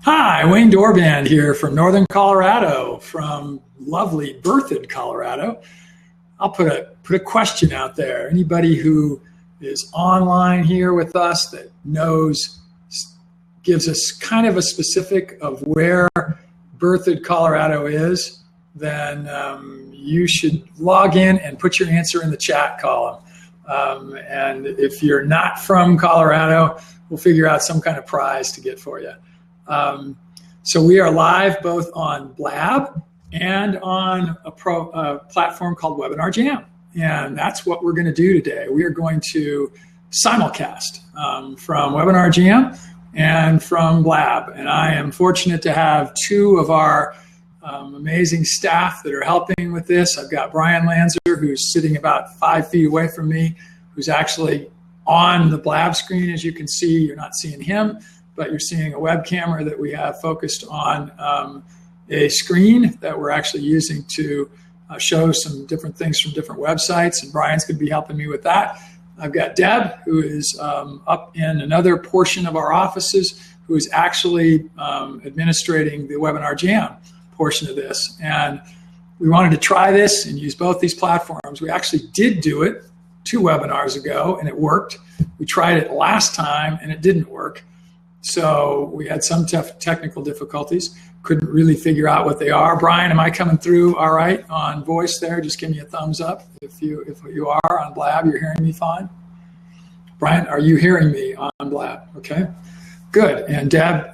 Hi, Wayne Dorband here from Northern Colorado, from lovely Berthoud, Colorado. I'll put a question out there. Anybody who is online here with us that knows, gives us kind of a specific of where Berthoud, Colorado is, then you should log in and put your answer in the chat column. And if you're not from Colorado, we'll figure out some kind of prize to get for you. So we are live both on Blab and on a platform called Webinar Jam. And that's what we're going to do today. We are going to simulcast from Webinar Jam and from Blab. And I am fortunate to have two of our amazing staff that are helping with this. I've got Brian Lanzer, who's sitting about 5 feet away from me, who's actually on the Blab screen. As you can see, you're not seeing him, but you're seeing a web camera that we have focused on a screen that we're actually using to show some different things from different websites, and Brian's going to be helping me with that. I've got Deb, who is up in another portion of our offices, who is actually administrating the Webinar Jam portion of this. And we wanted to try this and use both these platforms. We actually did do it 2 webinars ago, and it worked. We tried it last time, and it didn't work. So we had some technical difficulties, couldn't really figure out what they are. Brian, am I coming through all right on voice there? Just give me a thumbs up if you are on Blab. You're hearing me fine? Brian, are you hearing me on Blab? Okay, good. And Deb,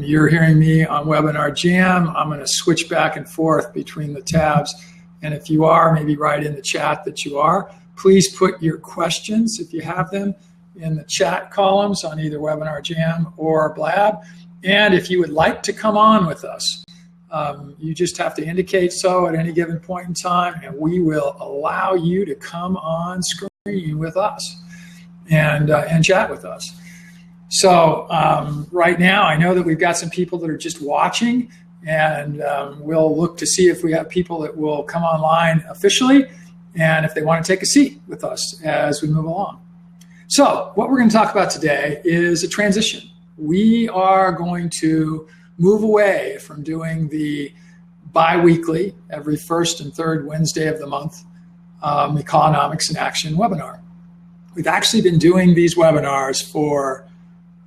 you're hearing me on Webinar Jam. I'm going to switch back and forth between the tabs. And if you are, maybe write in the chat that you are. Please put your questions, if you have them, in the chat columns on either Webinar Jam or Blab. And if you would like to come on with us, you just have to indicate so at any given point in time, and we will allow you to come on screen with us and chat with us. So right now, I know that we've got some people that are just watching, and we'll look to see if we have people that will come online officially, and if they want to take a seat with us as we move along. So what we're going to talk about today is a transition. We are going to move away from doing the bi-weekly, every first and third Wednesday of the month, Ecolonomics in Action webinar. We've actually been doing these webinars for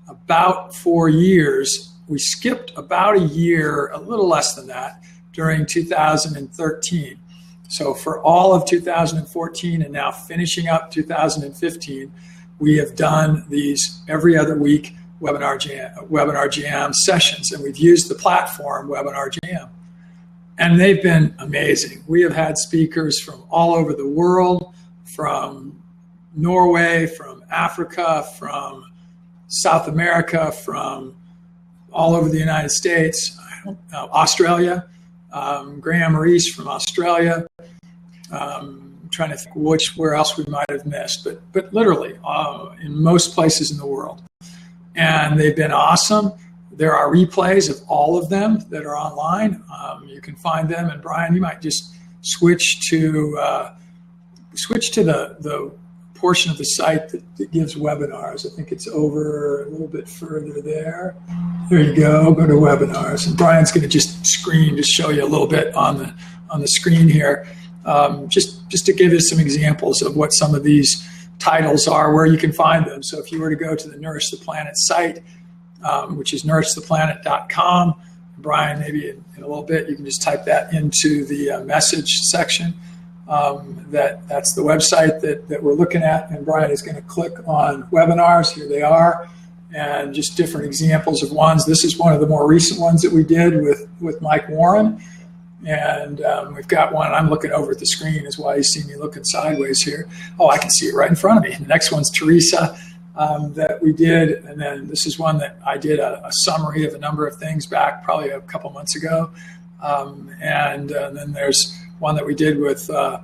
about 4 years. We skipped about a year, a little less than that, during 2013. So for all of 2014 and now finishing up 2015, we have done these every other week Webinar Jam sessions, and we've used the platform Webinar Jam. And they've been amazing. We have had speakers from all over the world, from Norway, from Africa, from South America, from all over the United States, Australia, Graham Maurice from Australia, trying to think where else we might have missed, but literally in most places in the world. And they've been awesome. There are replays of all of them that are online. You can find them. And Brian, you might just switch to the portion of the site that gives webinars. I think it's over a little bit further there. There you go. Go to webinars. And Brian's going to just show you a little bit on the screen here. Just to give you some examples of what some of these titles are, where you can find them. So if you were to go to the Nourish the Planet site, which is nourishtheplanet.com, Brian, maybe in a little bit, you can just type that into the message section. That's the website that we're looking at, and Brian is going to click on webinars. Here they are, and just different examples of ones. This is one of the more recent ones that we did with Mike Warren. And we've got one, I'm looking over at the screen is why you see me looking sideways here. Oh, I can see it right in front of me. The next one's Teresa that we did. And then this is one that I did a summary of a number of things back probably a couple months ago. And then there's one that we did with the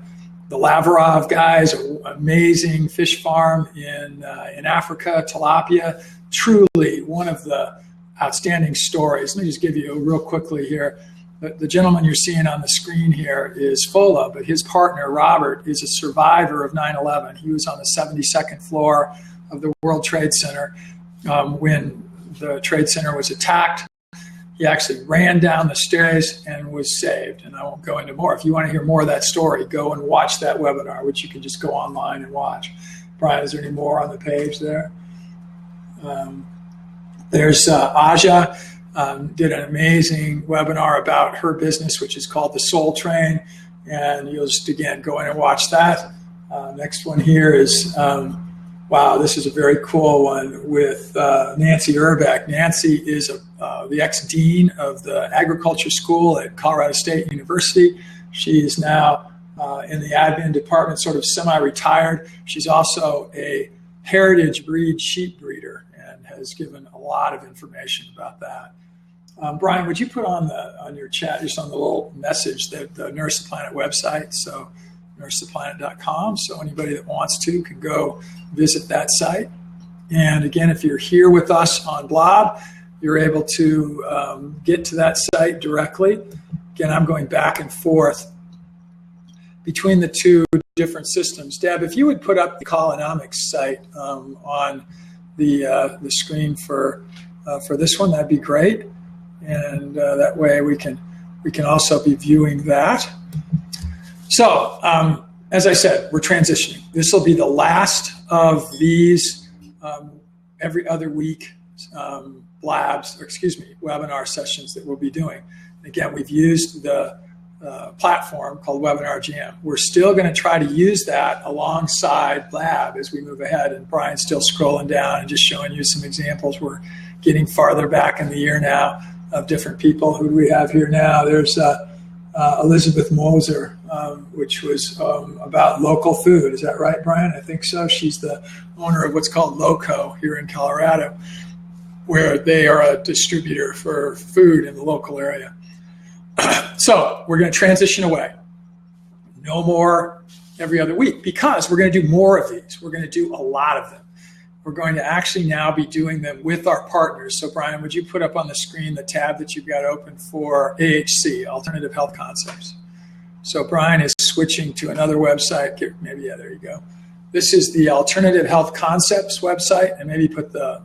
Labra guys, an amazing fish farm in Africa, tilapia. Truly one of the outstanding stories. Let me just give you real quickly here. The gentleman you're seeing on the screen here is Fola, but his partner, Robert, is a survivor of 9/11. He was on the 72nd floor of the World Trade Center when the trade center was attacked. He actually ran down the stairs and was saved. And I won't go into more. If you want to hear more of that story, go and watch that webinar, which you can just go online and watch. Brian, is there any more on the page there? There's Aja, did an amazing webinar about her business, which is called The Soul Train. And you'll just, again, go in and watch that. Next one here is, wow, this is a very cool one with Nancy Urbeck. Nancy is the ex-dean of the agriculture school at Colorado State University. She is now in the admin department, sort of semi-retired. She's also a heritage breed sheep breeder and has given a lot of information about that. Brian, would you put on your chat, just on the little message, the Nourish the Planet website, so nourishtheplanet.com, so anybody that wants to can go visit that site. And again, if you're here with us on Blob, you're able to get to that site directly. Again, I'm going back and forth between the two different systems. Deb, if you would put up the Ecolonomics site on the screen for this one, that'd be great. And that way we can also be viewing that. So, as I said, we're transitioning. This will be the last of these every other week webinar sessions that we'll be doing. Again, we've used the platform called Webinar Jam. We're still going to try to use that alongside Lab as we move ahead. And Brian's still scrolling down and just showing you some examples. We're getting farther back in the year now of different people. Who do we have here now? There's Elizabeth Moser, which was about local food. Is that right, Brian? I think so. She's the owner of what's called Loco here in Colorado, where they are a distributor for food in the local area. So we're going to transition away. No more every other week, because we're going to do more of these. We're going to do a lot of them. We're going to actually now be doing them with our partners. So Brian, would you put up on the screen the tab that you've got open for AHC, Alternative Health Concepts? So Brian is switching to another website. Maybe, yeah, there you go. This is the Alternative Health Concepts website, and maybe put the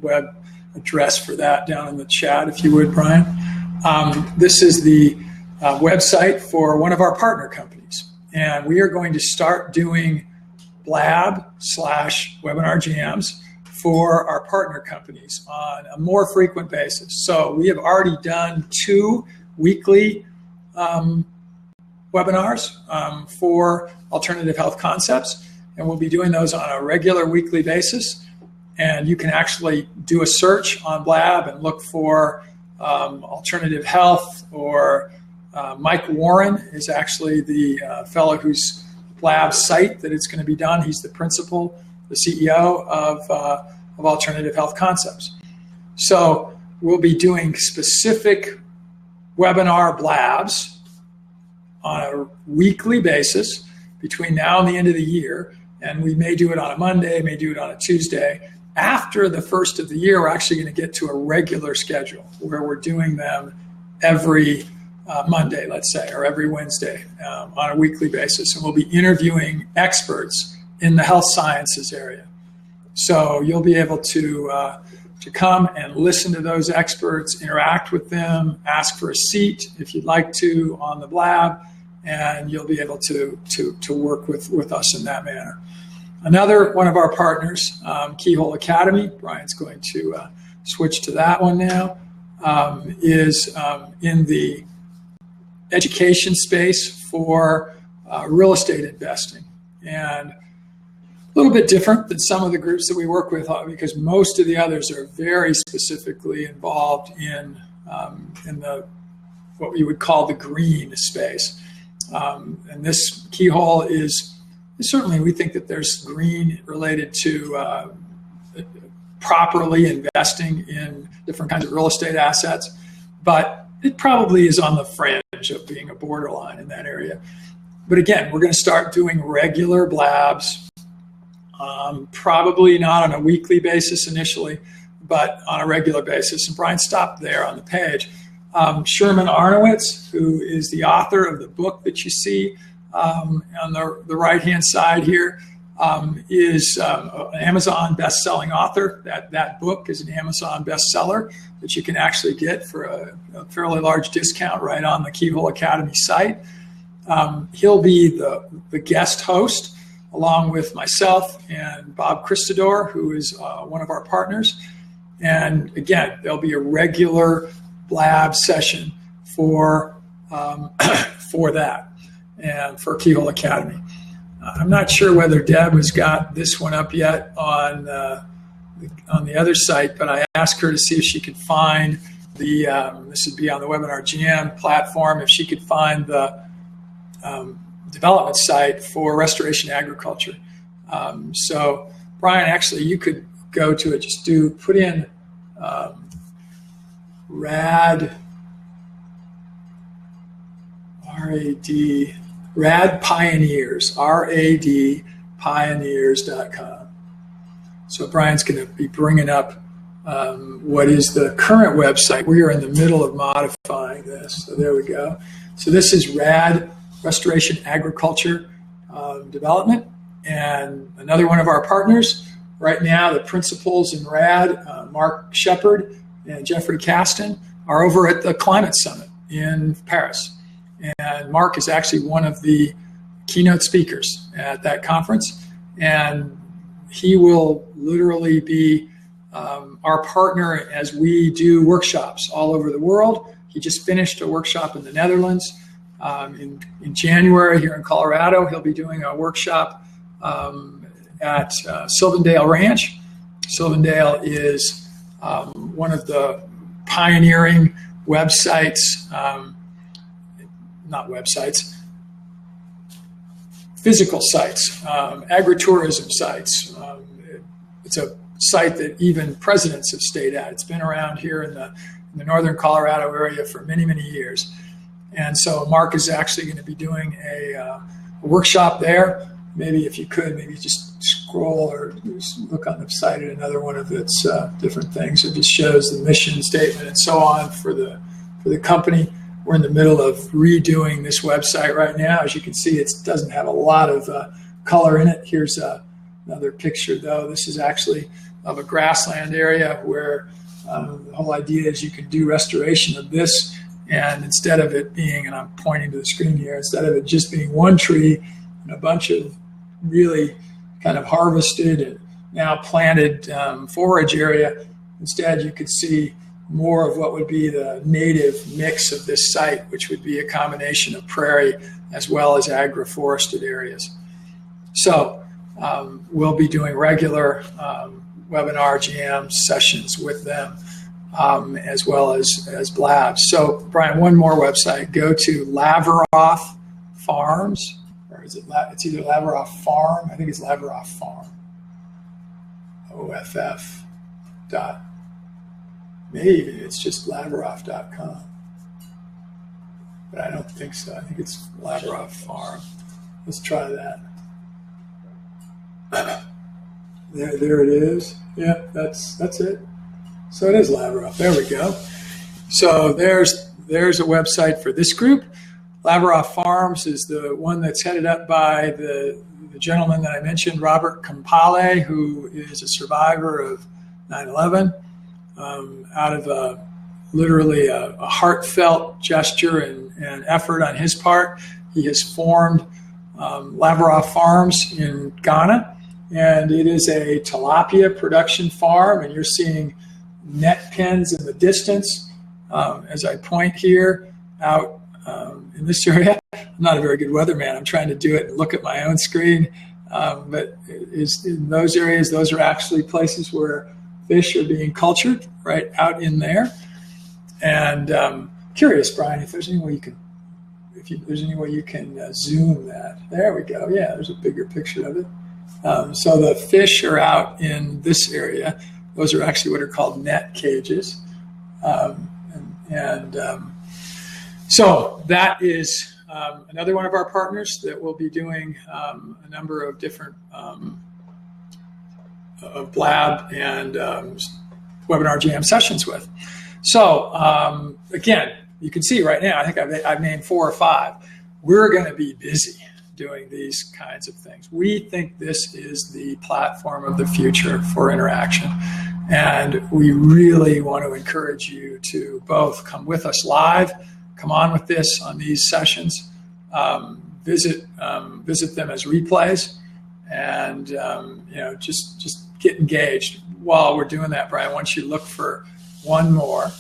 web address for that down in the chat, if you would, Brian. This is the website for one of our partner companies, and we are going to start doing Blab/webinar jams for our partner companies on a more frequent basis. So we have already done 2 weekly webinars for Alternative Health Concepts, and we'll be doing those on a regular weekly basis. And you can actually do a search on Blab and look for Alternative Health, or Mike Warren is actually the fellow who's Blab site that it's going to be done. He's the principal, the CEO of Alternative Health Concepts. So we'll be doing specific webinar Blabs on a weekly basis between now and the end of the year. And we may do it on a Monday, may do it on a Tuesday. After the first of the year, we're actually going to get to a regular schedule where we're doing them every Monday, let's say, or every Wednesday on a weekly basis. And we'll be interviewing experts in the health sciences area. So you'll be able to come and listen to those experts, interact with them, ask for a seat if you'd like to on the Blab, and you'll be able to work with us in that manner. Another one of our partners, Keyhole Academy, Brian's going to switch to that one now, is in the education space for real estate investing. And a little bit different than some of the groups that we work with, because most of the others are very specifically involved in the what we would call the green space. And this Keyhole is certainly, we think that there's green related to properly investing in different kinds of real estate assets, but it probably is on the fringe of being a borderline in that area. But again, we're going to start doing regular Blabs, probably not on a weekly basis initially, but on a regular basis. And Brian stopped there on the page. Sherman Arnowitz, who is the author of the book that you see on the right-hand side here, is an Amazon best-selling author. That book is an Amazon bestseller that you can actually get for a fairly large discount right on the Keyhole Academy site. He'll be the guest host along with myself and Bob Christador, who is one of our partners. And again, there'll be a regular blab session for that and for Keyhole Academy. I'm not sure whether Deb has got this one up yet on the other site, but I asked her to see if she could find this would be on the Webinar GM platform, if she could find the development site for restoration agriculture. So Brian, actually you could go to it, just put in RAD Pioneers, RAD Pioneers.com. So Brian's going to be bringing up what is the current website. We are in the middle of modifying this. So there we go. So this is RAD, Restoration Agriculture Development, and another one of our partners. Right now, the principals in RAD, Mark Shepard and Jeffrey Caston, are over at the Climate Summit in Paris. And Mark is actually one of the keynote speakers at that conference. And he will literally be our partner as we do workshops all over the world. He just finished a workshop in the Netherlands. In January here in Colorado, he'll be doing a workshop at Sylvandale Ranch. Sylvandale is one of the pioneering websites, not websites, physical sites, agritourism sites. It's a site that even presidents have stayed at. It's been around here in the northern Colorado area for many, many years. And so Mark is actually going to be doing a workshop there. Maybe if you could, maybe just scroll or just look on the site at another one of its different things. It just shows the mission statement and so on for the company. We're in the middle of redoing this website right now. As you can see, it doesn't have a lot of color in it. Here's another picture, though. This is actually of a grassland area where the whole idea is you can do restoration of this, and instead of it being, and I'm pointing to the screen here, instead of it just being one tree and a bunch of really kind of harvested and now planted forage area, instead you could see more of what would be the native mix of this site, which would be a combination of prairie as well as agroforested areas. So we'll be doing regular webinar GM sessions with them as well as blabs. So Brian, one more website, go to Labra Farms, or is it, it's either Labra Farm, I think it's Labra Farm, OFF dot. Maybe it's just labroff.com, but I don't think so. I think it's Labra Farm. Let's try that. There it is. Yeah, that's it. So it is Labra. There we go. So there's a website for this group. Labra Farms is the one that's headed up by the gentleman that I mentioned, Robert Campale, who is a survivor of 9/11. Out of literally a heartfelt gesture and effort on his part, he has formed Labra Farms in Ghana, and it is a tilapia production farm, and you're seeing net pens in the distance as I point here out in this area. I'm not a very good weatherman. I'm trying to do it and look at my own screen, but in those areas, those are actually places where fish are being cultured right out in there. And curious, Brian, if there's any way you can, there's any way you can zoom that. There we go. Yeah, there's a bigger picture of it. So the fish are out in this area. Those are actually what are called net cages. So that is another one of our partners that will be doing a number of different of blab and webinar jam sessions with. So again, you can see right now, I think I've named 4 or 5. We're going to be busy doing these kinds of things. We think this is the platform of the future for interaction. And we really want to encourage you to both come with us live, come on with this on these sessions, visit them as replays, and just get engaged. While we're doing that, Brian, I want you to look for one more,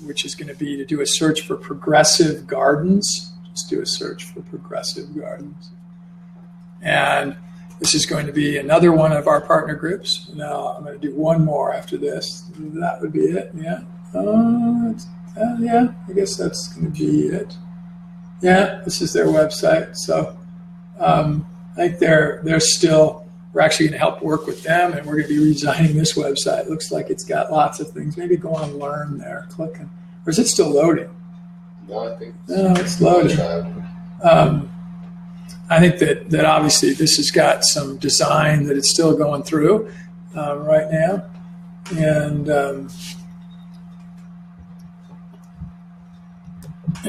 which is going to be to do a search for progressive gardens. Just do a search for progressive gardens. And this is going to be another one of our partner groups. Now I'm going to do one more after this. That would be it. Yeah. Yeah, I guess that's going to be it. Yeah, this is their website. So I think they're still, we're actually going to help work with them, and we're going to be redesigning this website. It looks like it's got lots of things. Maybe go on Learn there, click. Or is it still loading? No, I think it's loading. I think that obviously this has got some design that it's still going through right now. And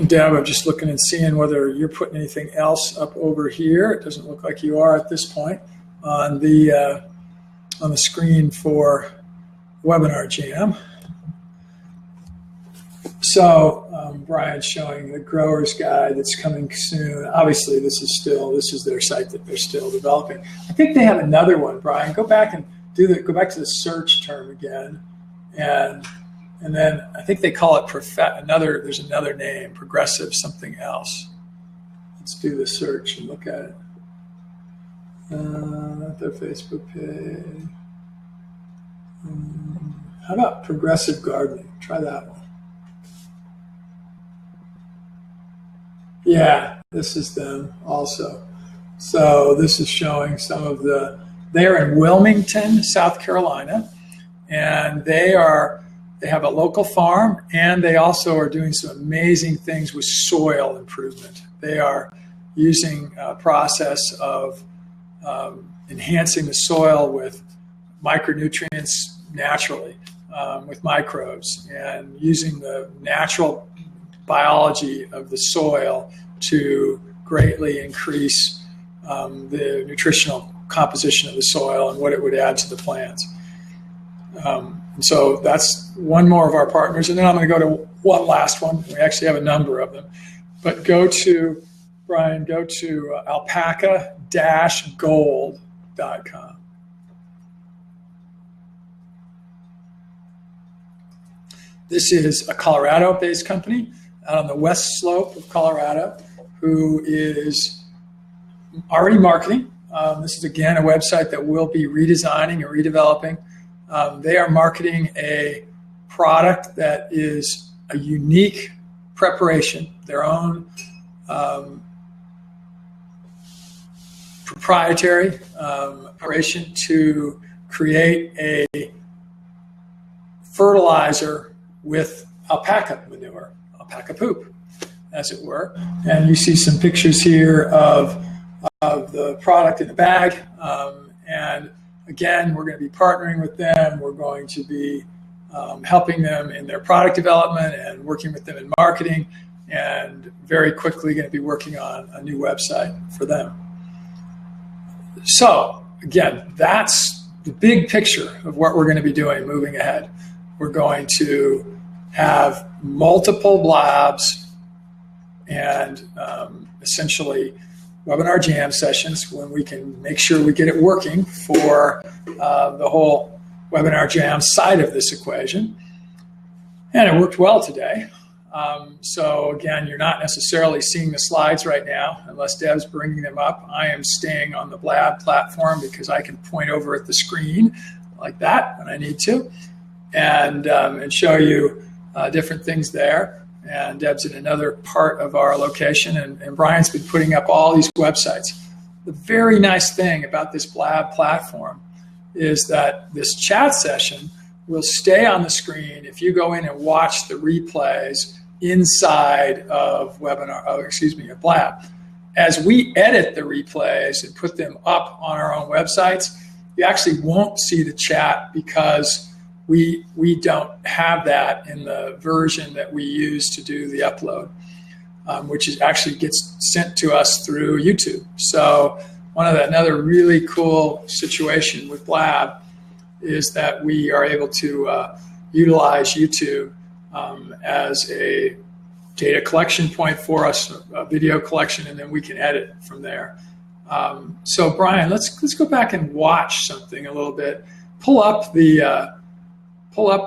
Deb, I'm just looking and seeing whether you're putting anything else up over here. It doesn't look like you are at this point on the screen for Webinar Jam. So Brian's showing the Growers Guide that's coming soon. Obviously, this is their site that they're still developing. I think they have another one, Brian. Go back and go back to the search term again, and then I think they call it there's another name, progressive something else. Let's do the search and look at it. Not their Facebook page. How about progressive gardening? Try that one. Yeah, this is them also. So this is showing some of they're in Wilmington, South Carolina, and they have a local farm, and they also are doing some amazing things with soil improvement. They are using a process of enhancing the soil with micronutrients naturally, with microbes, and using the natural biology of the soil to greatly increase the nutritional composition of the soil and what it would add to the plants. And so that's one more of our partners. And then I'm going to go to one last one. We actually have a number of them. But Brian, go to alpaca-gold.com. This is a Colorado-based company out on the west slope of Colorado who is already marketing. This is, again, a website that we'll be redesigning and redeveloping. They are marketing a product that is a unique preparation, their own proprietary preparation to create a fertilizer with alpaca manure, alpaca poop, as it were. And you see some pictures here of the product in the bag. And again, we're going to be partnering with them. We're going to be helping them in their product development and working with them in marketing, and very quickly going to be working on a new website for them. So again, that's the big picture of what we're going to be doing moving ahead. We're going to have multiple blabs and essentially webinar jam sessions when we can make sure we get it working for the whole webinar jam side of this equation. And it worked well today. So again, you're not necessarily seeing the slides right now unless Deb's bringing them up. I am staying on the Blab platform because I can point over at the screen like that when I need to and show you different things there. And Deb's in another part of our location, and Brian's been putting up all these websites. The very nice thing about this Blab platform is that this chat session will stay on the screen if you go in and watch the replays inside of of Blab. As we edit the replays and put them up on our own websites, you actually won't see the chat because we don't have that in the version that we use to do the upload. which actually gets sent to us through YouTube. So another really cool situation with Blab is that we are able to utilize YouTube as a data collection point for us, a video collection, and then we can edit from there. So Brian, let's go back and watch something a little bit. Pull up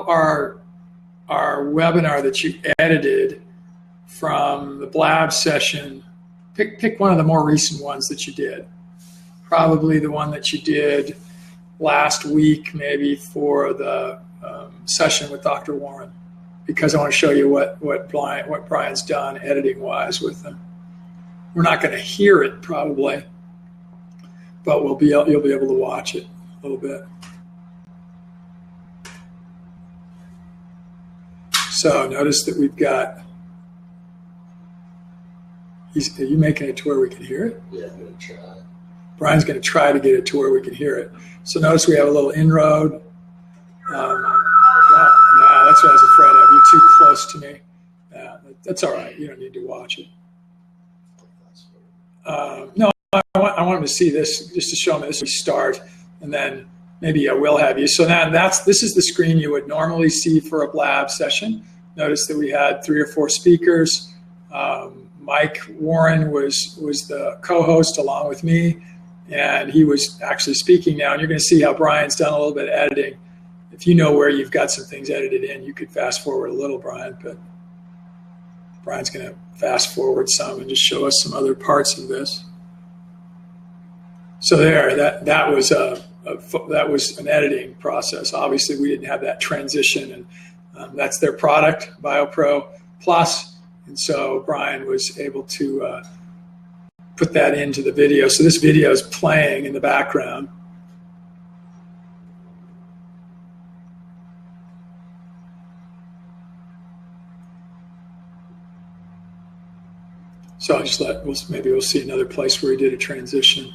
our webinar that you edited from the Blab session. Pick one of the more recent ones that you did. Probably the one that you did last week, maybe for the session with Dr. Warren, because I want to show you what Brian's done editing-wise with them. We're not going to hear it probably, but you'll be able to watch it a little bit. So notice that we've got. Are you making it to where we can hear it? Yeah, I'm going to try. Brian's going to try to get it to where we can hear it. So notice we have a little inroad. No, that's what I was afraid of. You're too close to me. Yeah, that's all right. You don't need to watch it. No, I want him to see this just to show him this. We start, and then maybe I will have you. So now this is the screen you would normally see for a Blab session. Notice that we had 3 or 4 speakers. Mike Warren was the co-host along with me, and he was actually speaking now. And you're going to see how Brian's done a little bit of editing. If you know where you've got some things edited in, you could fast forward a little, Brian, but Brian's going to fast forward some and just show us some other parts of this. So there, that was an editing process. Obviously, we didn't have that transition, and that's their product, BioPro Plus. And so Brian was able to put that into the video. So this video is playing in the background. So I'll just maybe we'll see another place where he did a transition,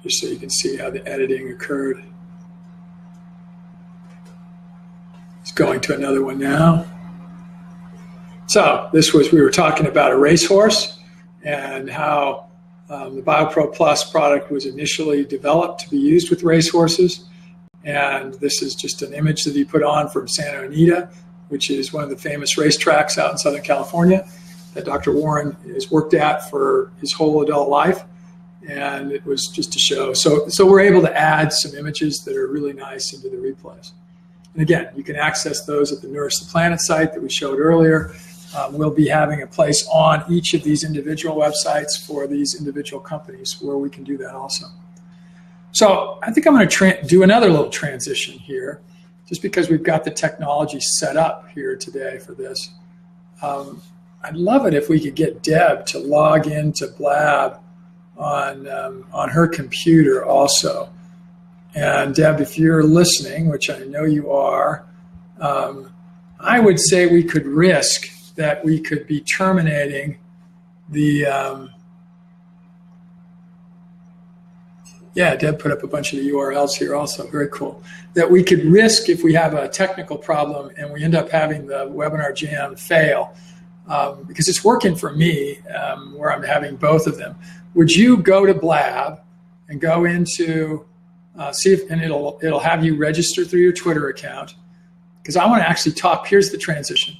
just so you can see how the editing occurred. He's going to another one now. So we were talking about a racehorse and how the BioPro Plus product was initially developed to be used with racehorses. And this is just an image that he put on from Santa Anita, which is one of the famous racetracks out in Southern California that Dr. Warren has worked at for his whole adult life. And it was just to show. So we're able to add some images that are really nice into the replays. And again, you can access those at the Nourish the Planet site that we showed earlier. We'll be having a place on each of these individual websites for these individual companies where we can do that also. So I think I'm going to do another little transition here, just because we've got the technology set up here today for this. I'd love it if we could get Deb to log into Blab on her computer also. And Deb, if you're listening, which I know you are, I would say we could risk that we could be terminating the, yeah, Deb put up a bunch of the URLs here also, very cool. That we could risk if we have a technical problem and we end up having the webinar jam fail, because it's working for me where I'm having both of them. Would you go to Blab and go into, see if, and it'll have you register through your Twitter account, because I want to actually talk, here's the transition.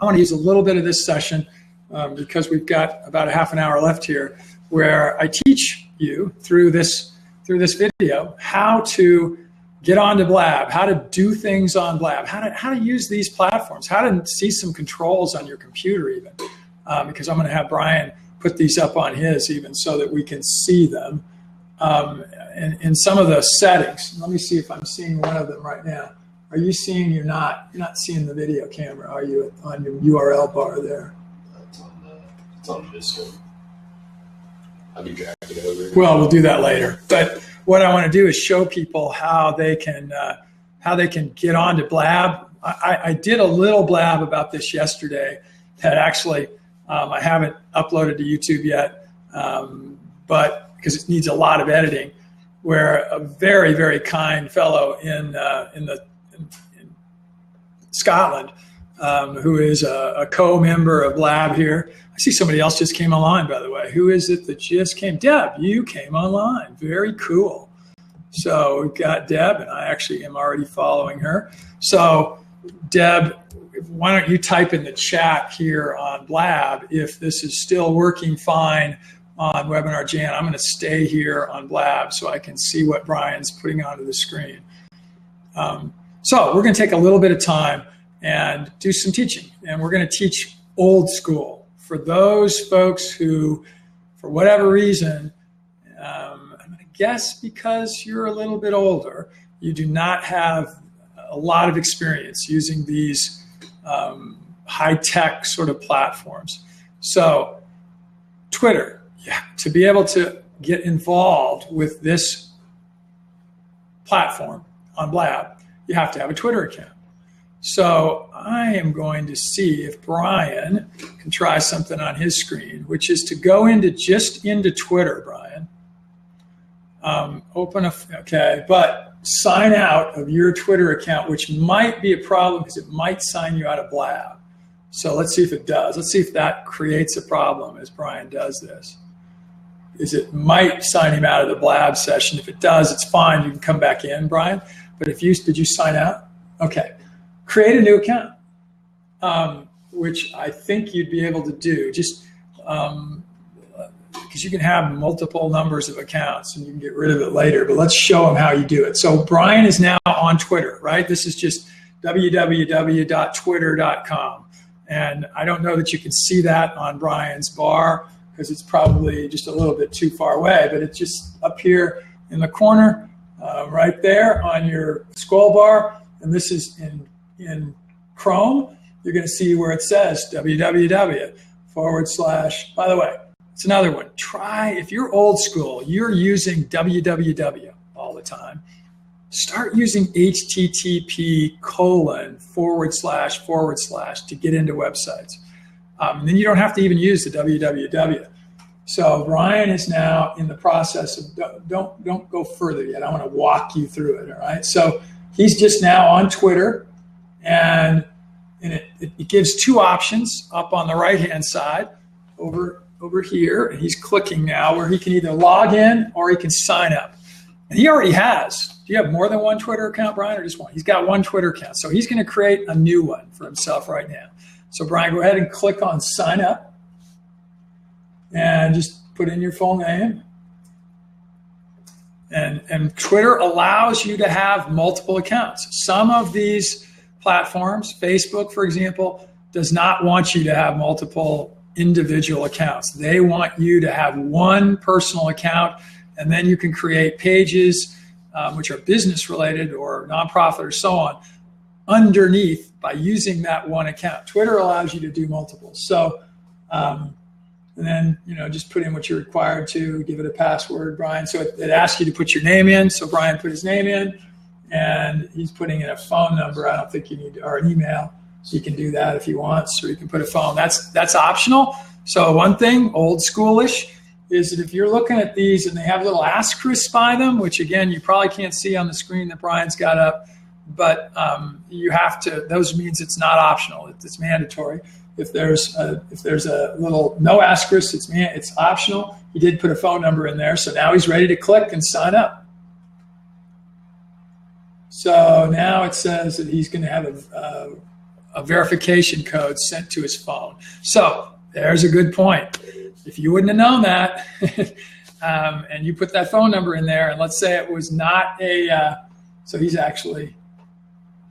I want to use a little bit of this session because we've got about a half an hour left here, where I teach you through this video how to get onto Blab, how to do things on Blab, how to use these platforms, how to see some controls on your computer even, because I'm going to have Brian put these up on his even so that we can see them in some of the settings. Let me see if I'm seeing one of them right now. Are you seeing? You're not seeing the video camera, are you, on your URL bar there? It's on this one. I'll be dragging it over. Well, we'll do that later. But what I want to do is show people how they can get onto Blab. I did a little blab about this yesterday that actually I haven't uploaded to YouTube yet, but because it needs a lot of editing. Where a very, very kind fellow in Scotland who is a co-member of Lab here. I see somebody else just came online, by the way. Who is it that just came? Deb, you came online. Very cool. So we've got Deb, and I actually am already following her. So Deb, why don't you type in the chat here on Blab if this is still working fine on Webinar Jan. I'm going to stay here on Blab so I can see what Brian's putting onto the screen. So we're going to take a little bit of time and do some teaching. And we're going to teach old school. For those folks who, for whatever reason, I'm going to guess because you're a little bit older, you do not have a lot of experience using these high-tech sort of platforms. So Twitter, to be able to get involved with this platform on Blab, you have to have a Twitter account. So I am going to see if Brian can try something on his screen, which is to go into Twitter, Brian. But sign out of your Twitter account, which might be a problem because it might sign you out of Blab. So let's see if it does. Let's see if that creates a problem as Brian does this. It might sign him out of the Blab session. If it does, it's fine. You can come back in, Brian. But did you sign out? Okay. Create a new account, which I think you'd be able to do. Just because you can have multiple numbers of accounts and you can get rid of it later. But let's show them how you do it. So Brian is now on Twitter, right? This is just www.twitter.com. And I don't know that you can see that on Brian's bar because it's probably just a little bit too far away, but it's just up here in the corner, right there on your scroll bar. And this is in Chrome. You're going to see where it says www/ by the way, it's another one. Try, if you're old school, you're using www all the time. Start using http:// to get into websites. And then you don't have to even use the www. So Brian is now in the process of, don't go further yet. I want to walk you through it, all right? So he's just now on Twitter, and it gives two options up on the right-hand side over here, and he's clicking now where he can either log in or he can sign up. And he already has. Do you have more than one Twitter account, Brian, or just one? He's got one Twitter account. So he's going to create a new one for himself right now. So Brian, go ahead and click on sign up and just put in your full name. And Twitter allows you to have multiple accounts. Some of these platforms, Facebook, for example, does not want you to have multiple individual accounts. They want you to have one personal account, and then you can create pages which are business related or nonprofit or so on underneath by using that one account. Twitter allows you to do multiple. So, and then, just put in what you're required to, give it a password, Brian. So it asks you to put your name in. So Brian put his name in, and he's putting in a phone number. I don't think you need, or an email. So you can do that if you want, or you can put a phone. That's optional. So one thing, old schoolish, is that if you're looking at these and they have little asterisks by them, which again, you probably can't see on the screen that Brian's got up, but you have to, those means it's not optional, it's mandatory. If there's a little no asterisk, it's optional. He did put a phone number in there, so now he's ready to click and sign up. So now it says that he's going to have a verification code sent to his phone. So there's a good point. If you wouldn't have known that, and you put that phone number in there, and let's say it was not so he's actually,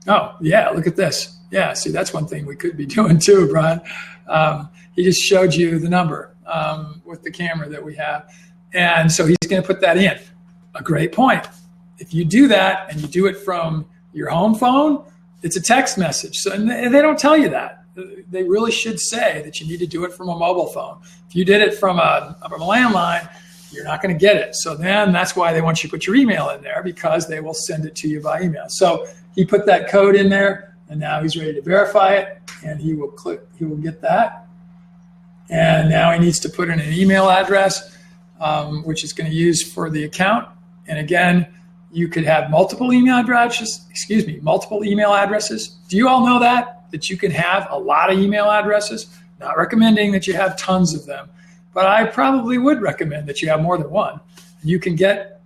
oh yeah, look at this. Yeah, see, that's one thing we could be doing too, Brian. He just showed you the number with the camera that we have. And so he's going to put that in. A great point. If you do that and you do it from your home phone, it's a text message. So, and they don't tell you that. They really should say that you need to do it from a mobile phone. If you did it from a landline, you're not going to get it. So then that's why they want you to put your email in there, because they will send it to you by email. So he put that code in there. And now he's ready to verify it, and he will get that. And now he needs to put in an email address, which is going to use for the account. And again, you could have multiple email addresses. Do you all know that? that you can have a lot of email addresses. Not recommending that you have tons of them, but I probably would recommend that you have more than one. You can get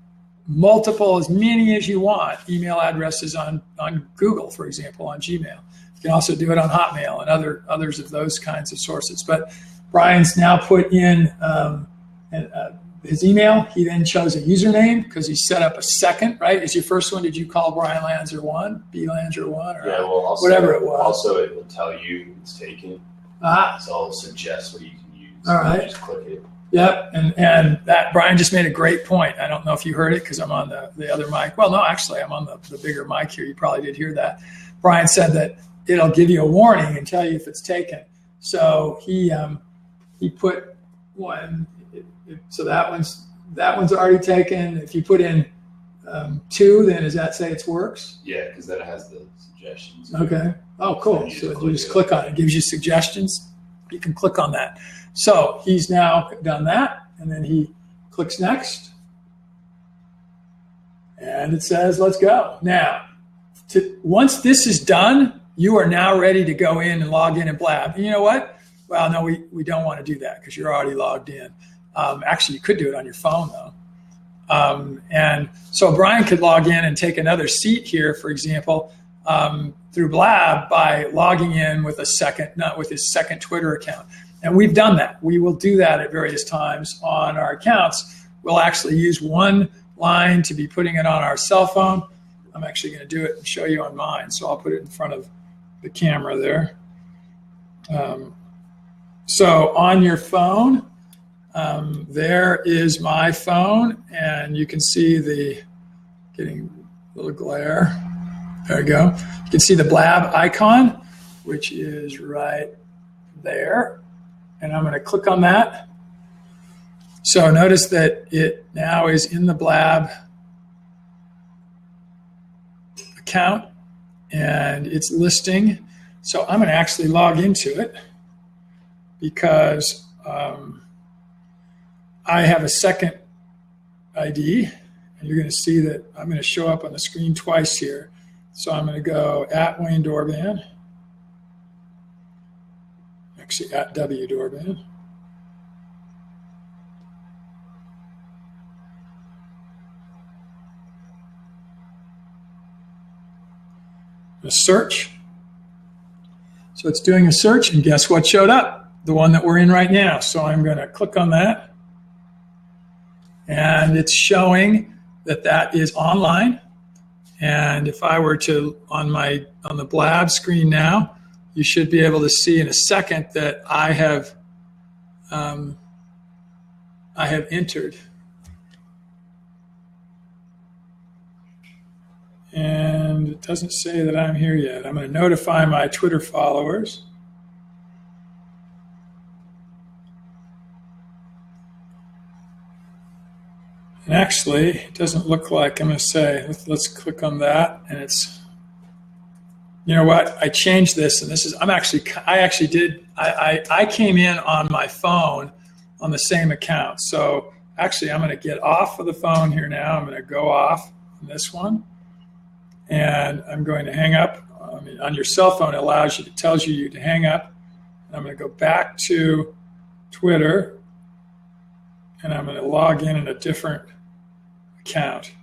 multiple, as many as you want, email addresses on Google, for example, on Gmail. You can also do it on Hotmail and others of those kinds of sources. But Brian's now put in his email. He then chose a username because he set up a second, right? Is your first one, did you call Brian Lanzer 1, B Lanzer 1, or yeah, well, also, whatever it was? Also, it will tell you it's taken. So I'll suggest what you can use. All right. Just click it. Yep, and that Brian just made a great point. I don't know if you heard it because I'm on the other mic. Well, no, actually, I'm on the bigger mic here. You probably did hear that. Brian said that it'll give you a warning and tell you if it's taken. So he put one. So that one's already taken. If you put in 2, then does that say it works? Yeah, because then it has the suggestions. Okay. Oh, cool. So you just click on it. It gives you suggestions. You can click on that. So he's now done that, and then he clicks next, and it says, let's go. Now, once this is done, you are now ready to go in and log in and blab. And you know what? Well, no, we don't want to do that because you're already logged in. Actually, you could do it on your phone, though. And so Brian could log in and take another seat here, for example, through Blab by logging in with his second Twitter account. And we've done that. We will do that at various times on our accounts. We'll actually use one line to be putting it on our cell phone. I'm actually going to do it and show you on mine. So I'll put it in front of the camera there. So on your phone, there is my phone, and you can see getting a little glare. There we go. You can see the Blab icon, which is right there. And I'm going to click on that. So notice that it now is in the Blab account, and it's listing. So I'm going to actually log into it because I have a second ID, and you're going to see that I'm going to show up on the screen twice here. So I'm going to go at Wayne Dorban, actually at W Dorban. A search. So it's doing a search, and guess what showed up? The one that we're in right now. So I'm going to click on that, and it's showing that is online. And if I were to on the Blab screen now, you should be able to see in a second that I have entered. And it doesn't say that I'm here yet. I'm going to notify my Twitter followers. And actually, it doesn't look like, I'm going to say, let's click on that. And it's, you know what? I changed this, and this is, I came in on my phone on the same account. So actually, I'm going to get off of the phone here now. I'm going to go off on this one. And I'm going to hang up. On your cell phone, it tells you to hang up. And I'm going to go back to Twitter, and I'm going to log in a different account.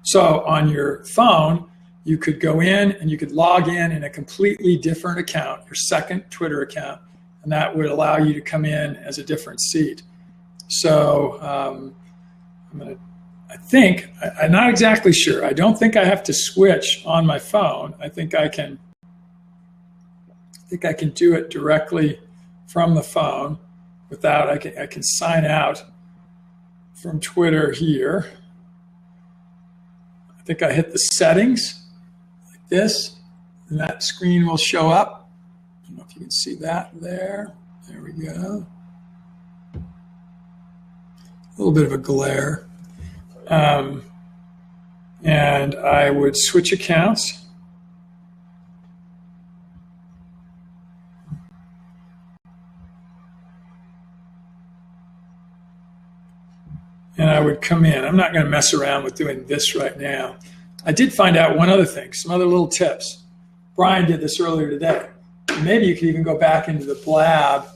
So on your phone, you could go in and you could log in a completely different account, your second Twitter account, and that would allow you to come in as a different seat. So I'm not exactly sure. I don't think I have to switch on my phone. I think I can do it directly from the phone without, I can sign out from Twitter here. I think I hit the settings like this, and that screen will show up. I don't know if you can see that there. There we go. A little bit of a glare. And I would switch accounts. and I would come in. I'm not going to mess around with doing this right now. I did find out one other thing, some other little tips. Brian did this earlier today. Maybe you could even go back into the Blab.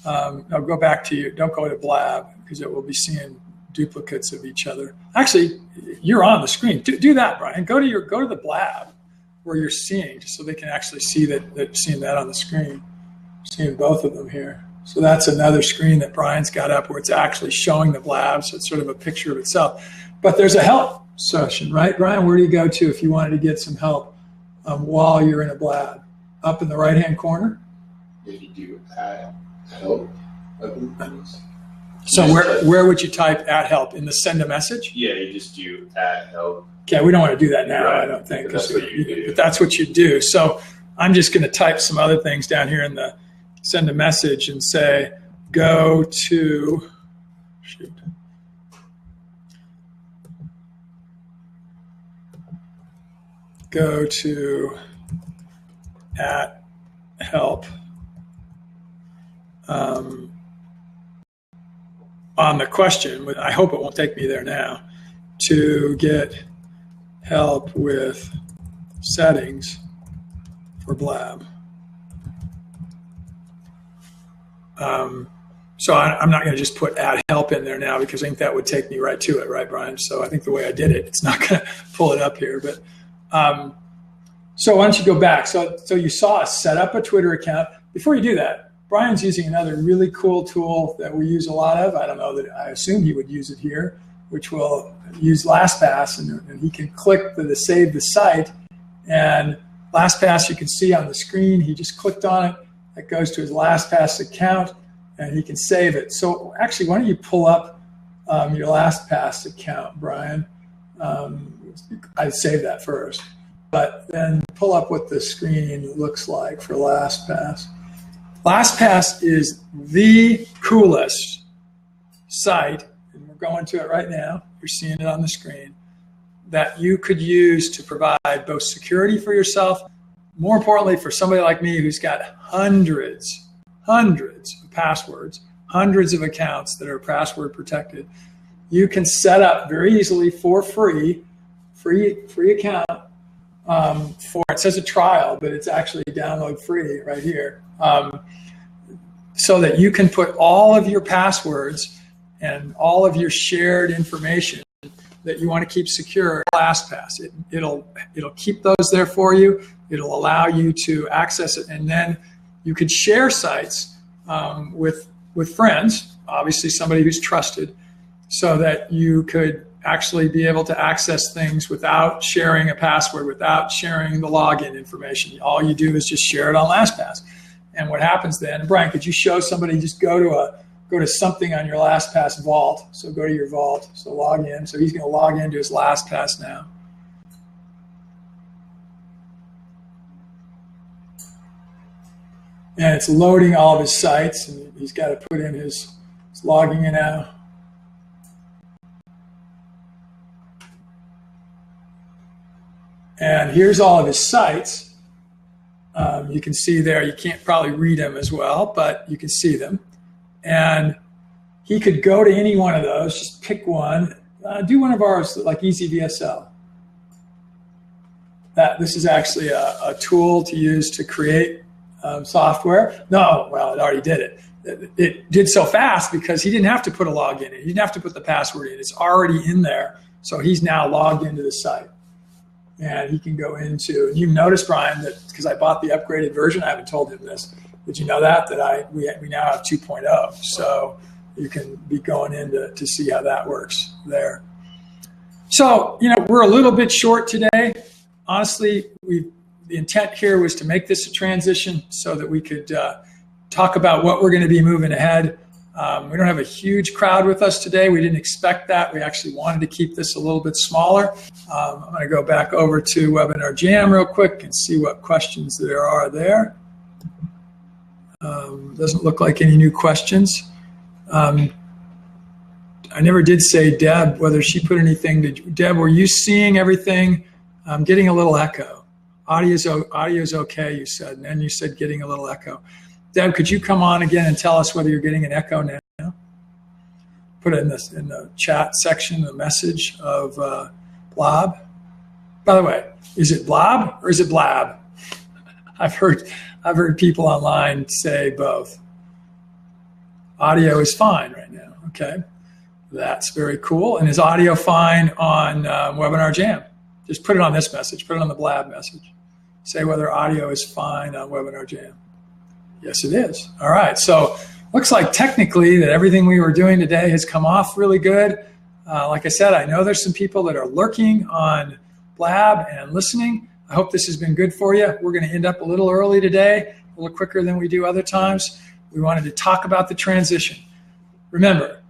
No, go back to you. Don't go to Blab because it will be seeing duplicates of each other. Actually, you're on the screen. Do that, Brian. Go to the Blab where you're seeing, just so they can actually see that they're seeing that on the screen. Seeing both of them here. So that's another screen that Brian's got up where it's actually showing the Blab. So it's sort of a picture of itself. But there's a help session, right, Brian? Where do you go to if you wanted to get some help while you're in a Blab? Up in the right-hand corner. If you do help. So where would you type @help in the send a message? Yeah, you just do @help. Okay, we don't want to do that now, Right. I don't think. But that's what you do. But that's what you do. So I'm just going to type some other things down here in the send a message and say, go to, @help on the question. I hope it won't take me there now. To get help with settings for Blab. So I'm not going to just put @help in there now because I think that would take me right to it, right, Brian? So I think the way I did it, it's not going to pull it up here. But so why don't you go back? So you saw us set up a Twitter account. Before you do that, Brian's using another really cool tool that we use a lot of. I don't know that I assume he would use it here, which will use LastPass, and he can click the save the site. And LastPass, you can see on the screen, he just clicked on it. It goes to his LastPass account, and he can save it. So actually, why don't you pull up your LastPass account, Brian? I'd save that first, but then pull up what the screen looks like for LastPass. LastPass is the coolest site, and we're going to it right now. You're seeing it on the screen, that you could use to provide both security for yourself, more importantly for somebody like me who's got hundreds of passwords, hundreds of accounts that are password protected. You can set up very easily for free account for, it says a trial, but it's actually download free right here. So that you can put all of your passwords and all of your shared information that you want to keep secure in LastPass. It'll keep those there for you. It'll allow you to access it, and then you could share sites with friends, obviously somebody who's trusted, so that you could actually be able to access things without sharing a password, without sharing the login information. All you do is just share it on LastPass. And what happens then, Brian, could you show somebody, just go to something on your LastPass vault. So go to your vault, so log in. So he's going to log into his LastPass now. And it's loading all of his sites, and he's got to put in his logging in now. And here's all of his sites. You can see there, you can't probably read them as well, but you can see them. And he could go to any one of those, just pick one. Do one of ours, like EasyVSL. This is actually a tool to use to create software. No, well, it already did it. It did so fast because he didn't have to put a login in. He didn't have to put the password in. It's already in there. So he's now logged into the site. And he can go into, and you notice, Brian, that because I bought the upgraded version, I haven't told him this. Did you know that we now have 2.0? So you can be going in to see how that works there. So, we're a little bit short today. Honestly, the intent here was to make this a transition so that we could talk about what we're going to be moving ahead. We don't have a huge crowd with us today. We didn't expect that. We actually wanted to keep this a little bit smaller. I'm going to go back over to Webinar Jam real quick and see what questions there are there. Doesn't look like any new questions. I never did say Deb, whether she put anything. Deb, were you seeing everything? I'm getting a little echo. Audio's okay, you said, and then you said getting a little echo. Deb, could you come on again and tell us whether you're getting an echo now? put it in the chat section, the message of Blob. By the way, is it Blob or is it Blab? I've heard people online say both. Audio is fine right now. Okay, that's very cool. And is audio fine on Webinar Jam? Just put it on this message. Put it on the Blab message. Say whether audio is fine on Webinar Jam. Yes, it is. All right. So looks like technically that everything we were doing today has come off really good. Like I said, I know there's some people that are lurking on Blab and listening. I hope this has been good for you. We're going to end up a little early today, a little quicker than we do other times. We wanted to talk about the transition. Remember,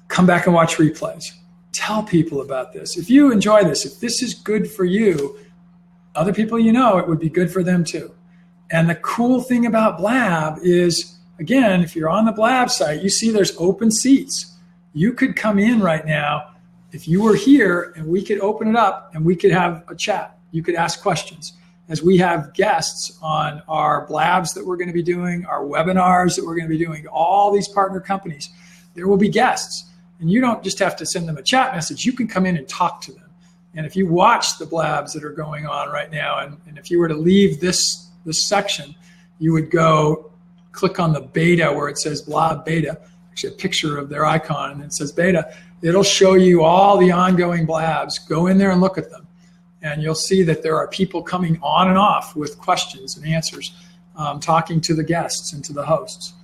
come back and watch replays. Tell people about this. If you enjoy this, if this is good for you, other people you know, it would be good for them too. And the cool thing about Blab is, again, if you're on the Blab site, you see there's open seats. You could come in right now if you were here and we could open it up and we could have a chat. You could ask questions. As we have guests on our Blabs that we're going to be doing, our webinars that we're going to be doing, all these partner companies, there will be guests. And you don't just have to send them a chat message. You can come in and talk to them. And if you watch the Blabs that are going on right now, and if you were to leave this section, you would go click on the beta where it says Blab Beta, actually a picture of their icon, and it says beta. It'll show you all the ongoing Blabs. Go in there and look at them. And you'll see that there are people coming on and off with questions and answers, talking to the guests and to the hosts.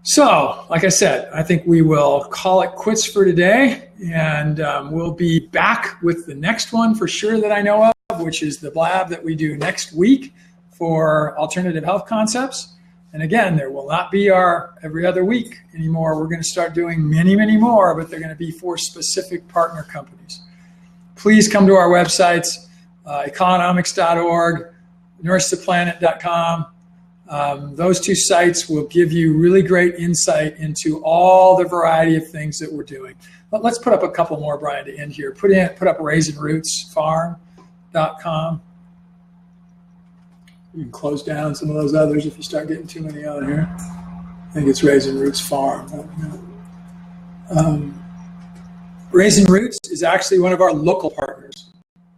So, like I said, I think we will call it quits for today, and we'll be back with the next one for sure that I know of, which is the Blab that we do next week for alternative health concepts. And again, there will not be our every other week anymore. We're going to start doing many, many more, but they're going to be for specific partner companies. Please come to our websites, Ecolonomics.org, NourishThePlanet.com. Those two sites will give you really great insight into all the variety of things that we're doing. But let's put up a couple more, Brian, to end here. Put up RaisinRootsFarm.com. You can close down some of those others if you start getting too many on here. I think it's Raisin Roots Farm. Raisin Roots is actually one of our local partners.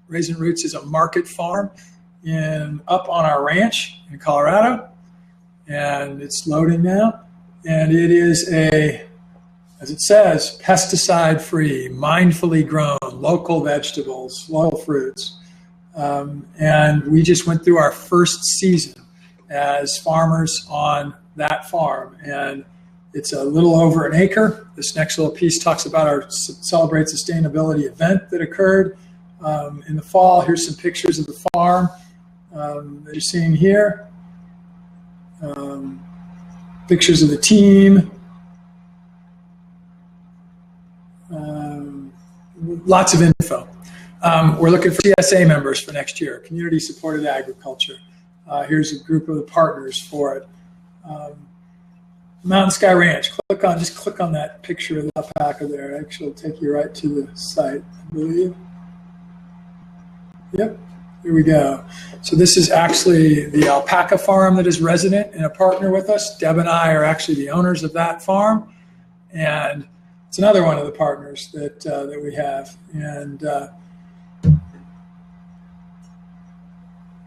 Raisin Roots is a market farm up on our ranch in Colorado, and it's loading now. And it is as it says, pesticide-free, mindfully grown, local vegetables, local fruits. And we just went through our first season as farmers on that farm, and it's a little over an acre. This next little piece talks about our Celebrate Sustainability event that occurred in the fall. Here's some pictures of the farm that you're seeing here. Pictures of the team. Lots of info. We're looking for CSA members for next year, Community Supported Agriculture. Here's a group of the partners for it. Mountain Sky Ranch. Just click on that picture of the alpaca there. Actually, it'll take you right to the site, I believe. Yep, here we go. So this is actually the alpaca farm that is resident and a partner with us. Deb and I are actually the owners of that farm, and it's another one of the partners that we have. And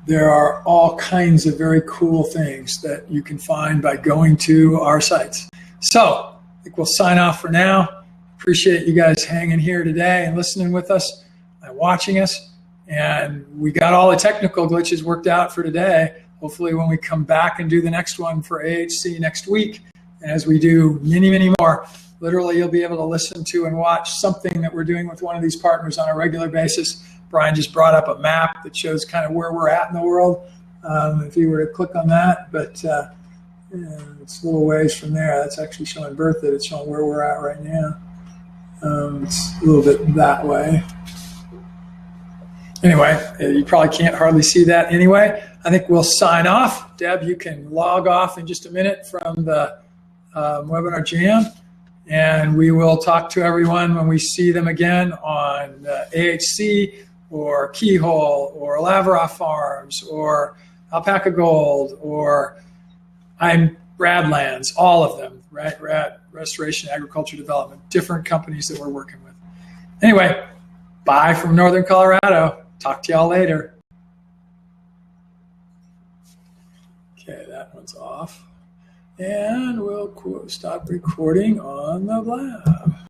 there are all kinds of very cool things that you can find by going to our sites. So I think we'll sign off for now. Appreciate you guys hanging here today and listening with us and watching us. And we got all the technical glitches worked out for today. Hopefully when we come back and do the next one for AHC next week, and as we do many, many more, literally you'll be able to listen to and watch something that we're doing with one of these partners on a regular basis. Brian just brought up a map that shows kind of where we're at in the world, if you were to click on that. But it's a little ways from there. That's actually showing Bertha. It's showing where we're at right now. It's a little bit that way. Anyway, you probably can't hardly see that anyway. I think we'll sign off. Deb, you can log off in just a minute from the Webinar Jam. And we will talk to everyone when we see them again on AHC or Keyhole or Labra Farms or Alpaca Gold or I'm Radlands, all of them, right? restoration, agriculture development, different companies that we're working with. Anyway, bye from Northern Colorado. Talk to y'all later. Okay, that one's off. And we'll stop recording on the Blab.